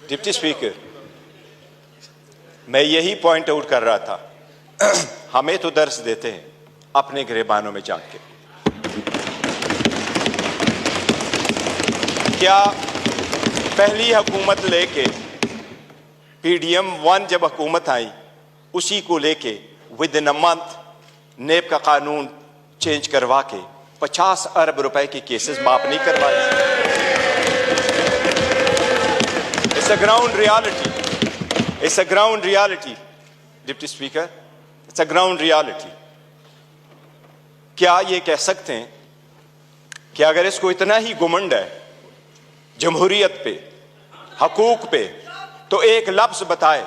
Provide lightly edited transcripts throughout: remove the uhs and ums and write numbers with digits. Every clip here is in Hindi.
डिप्टी स्पीकर, मैं यही पॉइंट आउट कर रहा था। हमें तो दर्स देते हैं अपने गिरबानों में जाके। क्या पहली हुकूमत लेके PDM 1 जब हुकूमत आई, उसी को लेके विद इन अ मंथ नेब का कानून चेंज करवा के 50 अरब रुपए के केसेस माफ नहीं करवाए? It's a ground reality, it's a ground reality deputy speaker, it's a ground reality. क्या ये कह सकते हैं कि अगर इसको इतना ही घुमंड है जमहूरियत पे, हकूक पे, तो एक लफ्ज बताए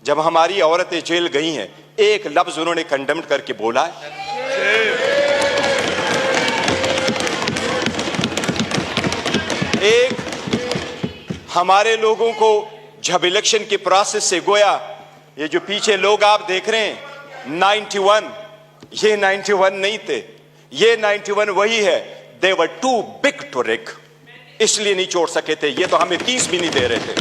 जब हमारी औरतें जेल गई हैं, एक लफ्ज उन्होंने कंडेम्ड करके बोला है? एक हमारे लोगों को जब इलेक्शन के प्रोसेस से गोया, ये जो पीछे लोग आप देख रहे हैं 91, ये 91 नहीं थे, ये 91 वही है। दे वर टू बिग टू रिग, इसलिए नहीं छोड़ सके थे। ये तो हमें 30 भी नहीं दे रहे थे।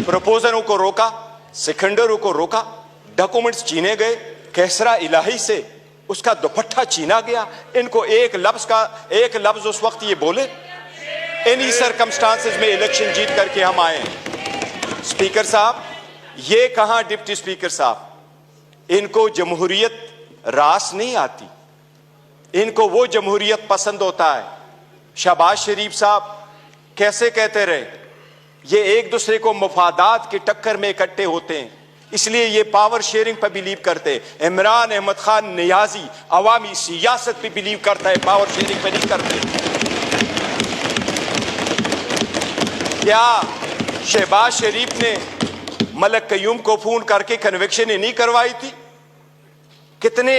प्रपोजलों को रोका, सिकंदरों को रोका, डॉक्यूमेंट्स छीने गए, कैसरा इलाही से उसका दुपट्टा छीना गया। इनको एक लफ्ज उस वक्त ये बोले, इन्हीं सर्कमस्टांसेस में इलेक्शन जीत करके हम आए हैं। स्पीकर साहब, ये कहां डिप्टी स्पीकर साहब, इनको जमहूरियत रास नहीं आती, इनको वो जमहूरियत पसंद होता है। शहबाज शरीफ साहब कैसे कहते रहे, ये एक दूसरे को मफादात के टक्कर में इकट्ठे होते हैं, इसलिए ये पावर शेयरिंग पर बिलीव करते हैं। इमरान अहमद खान नियाजी अवामी सियासत पे बिलीव करता है, पावर शेयरिंग पे नहीं करते। क्या शहबाज शरीफ ने मलक कयूम को फोन करके कन्विक्शन ही नहीं करवाई थी? कितने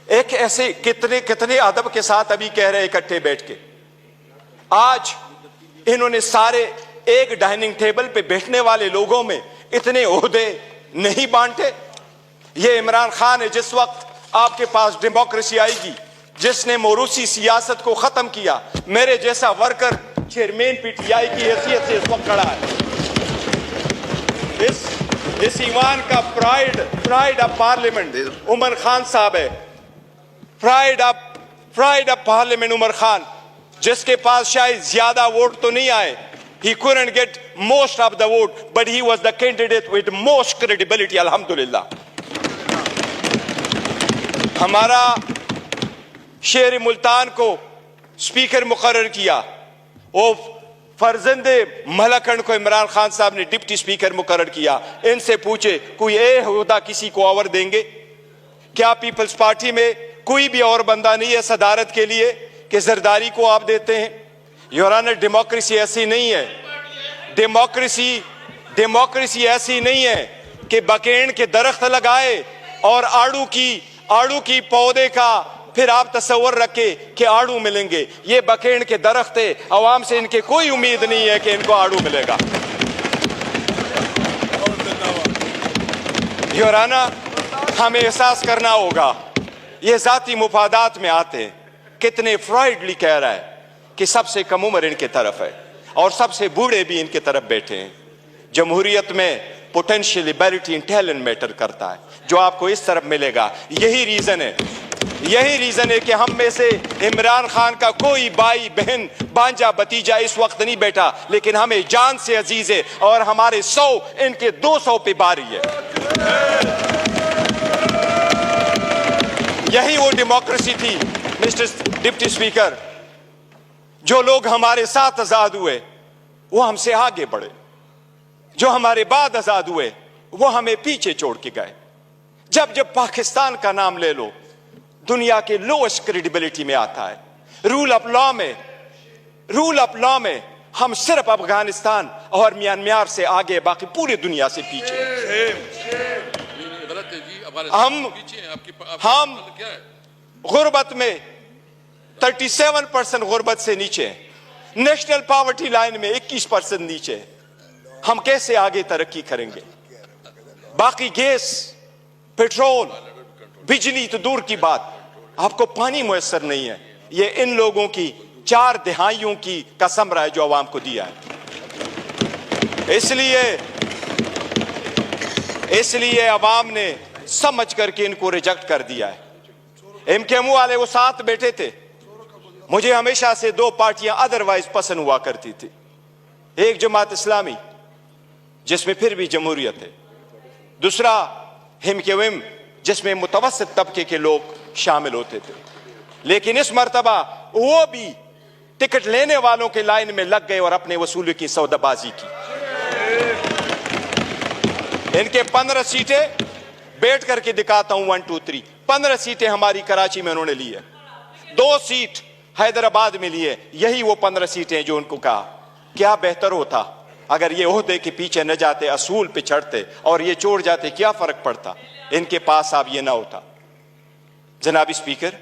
एक ऐसे कितने अदब के साथ अभी कह रहे इकट्ठे बैठ के। आज इन्होंने सारे एक डाइनिंग टेबल पे बैठने वाले लोगों में इतने ओहदे नहीं बांटे। ये इमरान खान है, जिस वक्त आपके पास डेमोक्रेसी आएगी, जिसने मोरूसी सियासत को खत्म किया, मेरे जैसा वर्कर चेयरमैन PTI की हैसियत से इस वक्त खड़ा है। इस ईवान का pride of parliament Umar Khan साहब है। Pride of parliament Umar Khan, जिसके पास शायद ज्यादा वोट तो नहीं आए, he couldn't get most of the vote, but he was the candidate with most credibility, alhamdulillah। हमारा शेर मुल्तान को स्पीकर मुकर्रर किया, वो फर्जंदे मलकन को इमरान खान साहब ने डिप्टी स्पीकर मुकर्रर किया। इनसे पूछे कोई ओहदा किसी को और देंगे क्या? पीपल्स पार्टी में कोई भी और बंदा नहीं है सदारत के लिए कि जरदारी को आप देते हैं? योर ऑनर, डेमोक्रेसी ऐसी नहीं है। डेमोक्रेसी ऐसी नहीं है कि बकेन के दरख्त लगाए और आड़ू की पौधे का फिर आप तस्वर रखे कि आड़ू मिलेंगे। ये बकेन के दरख्त है, अवाम से इनके कोई उम्मीद नहीं है कि इनको आड़ू मिलेगा। योर ऑनर, हमें एहसास करना होगा ये जाती मुफादात में आते हैं। कितने फ्राइडली कह रहा है कि सबसे कम उम्र इनके तरफ है और सबसे बूढ़े भी इनके तरफ बैठे हैं। जमहूरियत में potential ability and talent matter करता है, जो आपको इस तरफ मिलेगा। यही रीजन है कि हम में से इमरान खान का कोई भाई बहन भांजा भतीजा इस वक्त नहीं बैठा, लेकिन हमें जान से अजीज है और हमारे 100 इनके 200 पे बारी है। यही वो डेमोक्रेसी थी मिस्टर डिप्टी स्पीकर। जो लोग हमारे साथ आजाद हुए वो हमसे आगे बढ़े, जो हमारे बाद आजाद हुए वो हमें पीछे छोड़ के गए। जब पाकिस्तान का नाम ले लो, दुनिया के लोएस्ट क्रेडिबिलिटी में आता है। रूल ऑफ लॉ में हम सिर्फ अफगानिस्तान और म्यांमार से आगे, बाकी पूरी दुनिया से पीछे। हम गुर्बत में 37% गुर्बत से नीचे हैं। नेशनल पॉवर्टी लाइन में 21% नीचे है। हम कैसे आगे तरक्की करेंगे? बाकी गैस, पेट्रोल, बिजली तो दूर की बात, आपको पानी मुयस्सर नहीं है। ये इन लोगों की 4 दिहाइयों की कसम रहा है जो आवाम को दिया है। इसलिए अवाम ने समझ करके इनको रिजेक्ट कर दिया है। एमकेएम वाले वो साथ बैठे थे। मुझे हमेशा से 2 पार्टियां अदरवाइज पसंद हुआ करती थी, एक जमात इस्लामी जिसमें फिर भी जमहूरियत है, दूसरा एमकेएम जिसमें मुतवस्सित तबके के लोग शामिल होते थे। लेकिन इस मर्तबा वो भी टिकट लेने वालों के लाइन में लग गए और अपने वसूली की सौदाबाजी की। इनके 15 सीटें बैठ करके दिखाता हूं, 1 2 3 15 सीटें हमारी कराची में उन्होंने ली है, 2 सीट हैदराबाद में ली है। यही वो 15 सीटें जो उनको कहा क्या बेहतर होता अगर ये ओहदे के पीछे न जाते, असूल पे चढ़ते और ये छोड़ जाते, क्या फर्क पड़ता? इनके पास अब ये ना होता। जनाब स्पीकर,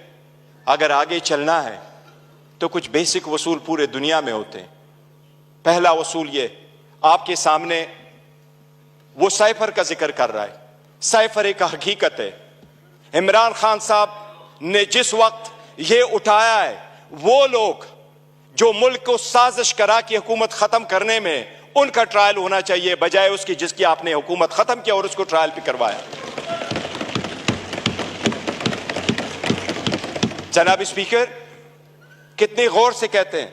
अगर आगे चलना है तो कुछ बेसिक वसूल पूरे दुनिया में होते हैं। पहला वसूल ये आपके सामने वो साइफर का जिक्र कर रहा है। साइफर एक हकीकत है। इमरान खान साहब ने जिस वक्त ये उठाया है, वो लोग जो मुल्क को साजिश करा कि हुकूमत खत्म करने में, उनका ट्रायल होना चाहिए बजाय उसकी जिसकी आपने हुकूमत खत्म किया और उसको ट्रायल भी करवाया। जनाब स्पीकर, कितने गौर से कहते हैं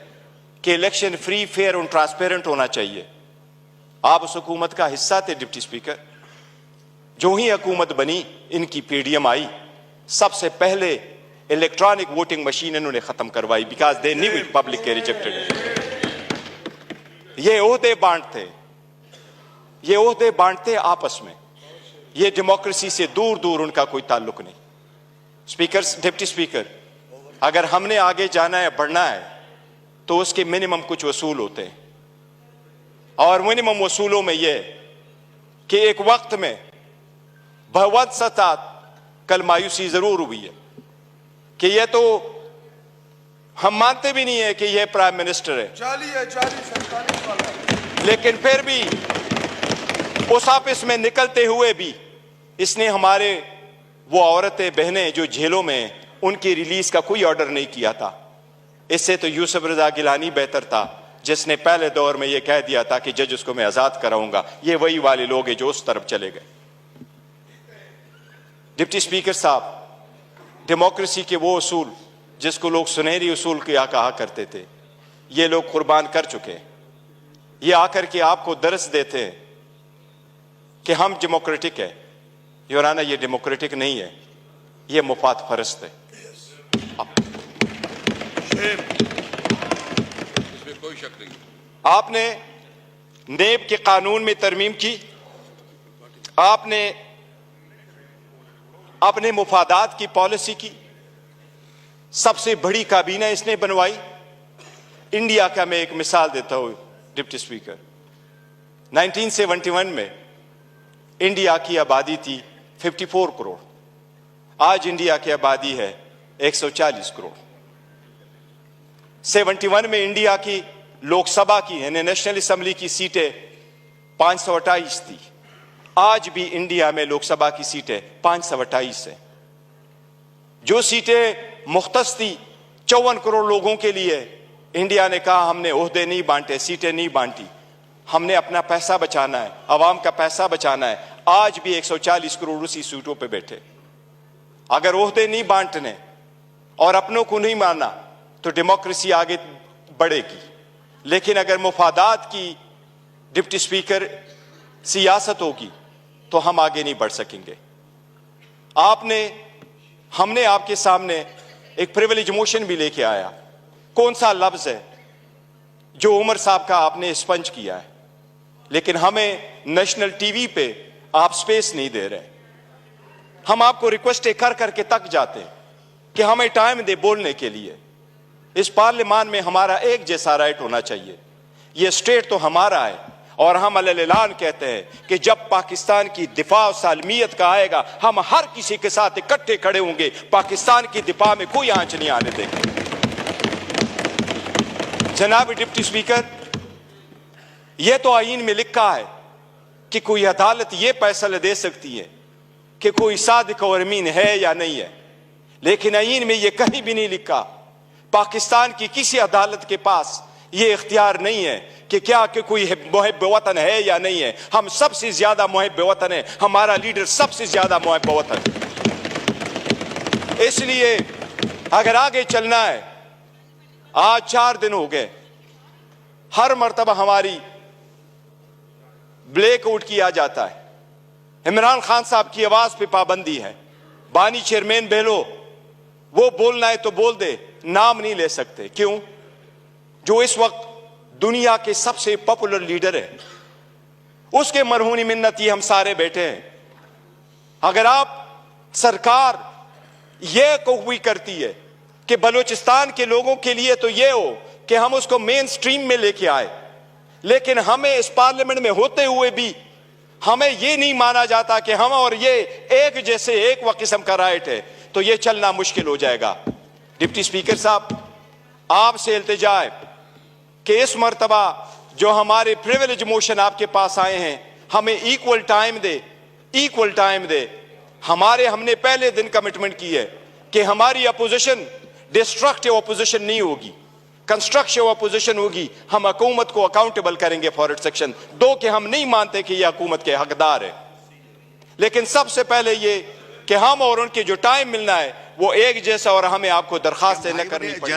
कि इलेक्शन फ्री, फेयर और ट्रांसपेरेंट होना चाहिए। आप उस हुकूमत का हिस्सा थे डिप्टी स्पीकर। जो ही हुकूमत बनी, इनकी पीडीएम आई, सबसे पहले इलेक्ट्रॉनिक वोटिंग मशीन इन्होंने खत्म करवाई, because they knew it public के रिजेक्टेड। ये ओहदे बांटते आपस में, ये डेमोक्रेसी से दूर दूर उनका कोई ताल्लुक नहीं। स्पीकर, डिप्टी स्पीकर, अगर हमने आगे जाना है, बढ़ना है, तो उसके मिनिमम कुछ वसूल होते हैं। और मिनिमम वसूलों में यह कि एक वक्त में बहुत सतात कल मायूसी जरूर हुई है कि यह तो हम मानते भी नहीं है कि यह प्राइम मिनिस्टर है, जाली सरकारी वाला, लेकिन फिर भी उस ऑफिस में निकलते हुए भी इसने हमारे वो औरतें बहनें जो जेलों में, उनकी रिलीज का कोई ऑर्डर नहीं किया था। इससे तो यूसुफ रजा गिलानी बेहतर था, जिसने पहले दौर में यह कह दिया था कि जज उसको मैं आजाद कराऊंगा। ये वही वाले लोग हैं जो उस तरफ चले गए। डिप्टी स्पीकर साहब, डेमोक्रेसी के वो उसूल जिसको लोग सुनहरी उसूल क्या कहा करते थे, ये लोग कुर्बान कर चुके हैं। ये आकर के आपको दर्स देते हैं कि हम डेमोक्रेटिक है। योराना, ये डेमोक्रेटिक नहीं है, ये मुफाद फरस्त है। इसमें कोई शक नहीं। आपने नेब के कानून में तरमीम की, आपने अपने मुफादात की पॉलिसी की, सबसे बड़ी काबीना इसने बनवाई। इंडिया का मैं एक मिसाल देता हूं डिप्टी स्पीकर। 1971 में इंडिया की आबादी थी 54 करोड़, आज इंडिया की आबादी है 140 करोड़। 71 में इंडिया की लोकसभा की यानी नेशनल असेंबली की सीटें 528 थी, आज भी इंडिया में लोकसभा की सीटें 528 है। जो सीटें मुख्तस थी 54 करोड़ लोगों के लिए, इंडिया ने कहा हमने ओहदे नहीं बांटे, सीटें नहीं बांटी, हमने अपना पैसा बचाना है, अवाम का पैसा बचाना है। आज भी 140 करोड़ उसी सीटों पे बैठे। अगर ओहदे नहीं बांटने और अपनों को नहीं मानना तो डेमोक्रेसी आगे बढ़ेगी। लेकिन अगर मुफादात की डिप्टी स्पीकर सियासत होगी तो हम आगे नहीं बढ़ सकेंगे। हमने आपके सामने एक प्रिविलेज मोशन भी लेके आया। कौन सा लफ्ज है जो उमर साहब का आपने स्पंज किया है, लेकिन हमें नेशनल टीवी पे आप स्पेस नहीं दे रहे। हम आपको रिक्वेस्ट कर करके तक जाते हैं कि हमें टाइम दे बोलने के लिए। इस पार्लियामान में हमारा एक जैसा राइट होना चाहिए। यह स्टेट तो हमारा है और हम अलग-ऐलान कहते हैं कि जब पाकिस्तान की दिफा और सालमियत का आएगा, हम हर किसी के साथ इकट्ठे खड़े होंगे। पाकिस्तान की दिफा में कोई आंच नहीं आने देंगे। जनाब डिप्टी स्पीकर, यह तो आईन में लिखा है कि कोई अदालत यह फैसला दे सकती है कि कोई सादिक और अमीन है या नहीं है, लेकिन आईन में यह कहीं भी नहीं लिखा पाकिस्तान की किसी अदालत के पास ये इख्तियार नहीं है कि क्या कि कोई मुहिब वतन है या नहीं है। हम सबसे ज्यादा मुहिब वतन है, हमारा लीडर सबसे ज्यादा मुहिब वतन है। इसलिए अगर आगे चलना है, आज 4 दिन हो गए, हर मर्तबा हमारी ब्लैकआउट किया जाता है। इमरान खान साहब की आवाज पे पाबंदी है। बानी चेयरमैन बहलो, वो बोलना है तो बोल दे, नाम नहीं ले सकते। क्यों? जो इस वक्त दुनिया के सबसे पॉपुलर लीडर है, उसके मरहूनी मिन्नती हम सारे बैठे हैं। अगर आप सरकार यह कोई करती है कि बलूचिस्तान के लोगों के लिए तो यह हो कि हम उसको मेन स्ट्रीम में लेके आए, लेकिन हमें इस पार्लियामेंट में होते हुए भी हमें यह नहीं माना जाता कि हम और ये एक जैसे एक व किस्म का राइट है, तो यह चलना मुश्किल हो जाएगा। डिप्टी स्पीकर साहब, आपसे इल्तिजा है कि इस मर्तबा जो हमारे प्रिविलेज मोशन आपके पास आए हैं, हमें इक्वल टाइम दे। हमने पहले दिन कमिटमेंट की है कि हमारी अपोजिशन डिस्ट्रक्टिव अपोजिशन नहीं होगी, कंस्ट्रक्टिव अपोजिशन होगी। हम हुकूमत को अकाउंटेबल करेंगे फॉर इट्स सेक्शन 2 कि हम नहीं मानते कि यह हुकूमत के हकदार है, लेकिन सबसे पहले ये कि हम और उनके जो टाइम मिलना है वो एक जैसा, और हमें आपको दरखास्त न करनी पड़े।